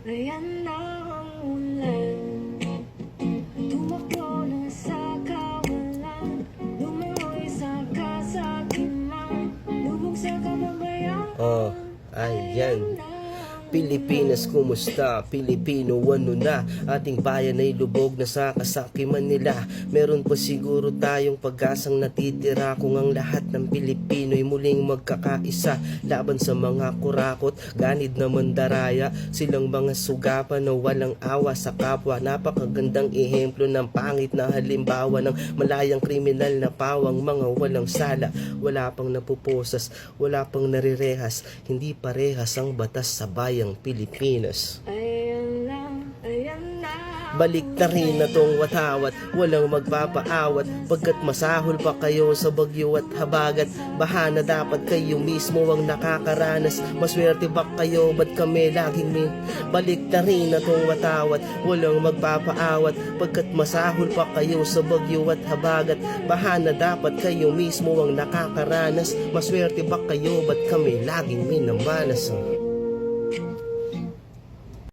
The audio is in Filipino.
Ayan na ang ulan, tumakbo na sa kawalan, lumangoy sa kasakiman, lubog sa kababayaan. Ayan. Pilipinas, kumusta? Pilipino, ano na? Ating bayan ay lubog na sa kasakiman nila. Meron pa siguro tayong pag-asang natitira kung ang lahat ng Pilipino'y muling magkakaisa laban sa mga kurakot, ganid na mandaraya. Silang mga sugapan na walang awa sa kapwa. Napakagandang ehemplo ng pangit na halimbawa ng malayang kriminal na pawang mga walang sala. Wala pang napuposas, wala pang narirehas, hindi parehas ang batas sa bayang Pilipinas. Ayan na. Balik na rin na tong watawat, walang magpapaawat, pagkat masahol pa kayo sa bagyo at habagat. Baha na dapat kayo mismo ang nakakaranas, maswerte ba kayo, ba't kami laging may? Balik na rin na tong watawat, walang magpapaawat, pagkat masahol pa kayo sa bagyo at habagat. Baha na dapat kayo mismo ang nakakaranas, maswerte ba kayo, ba't kami laging minamanas?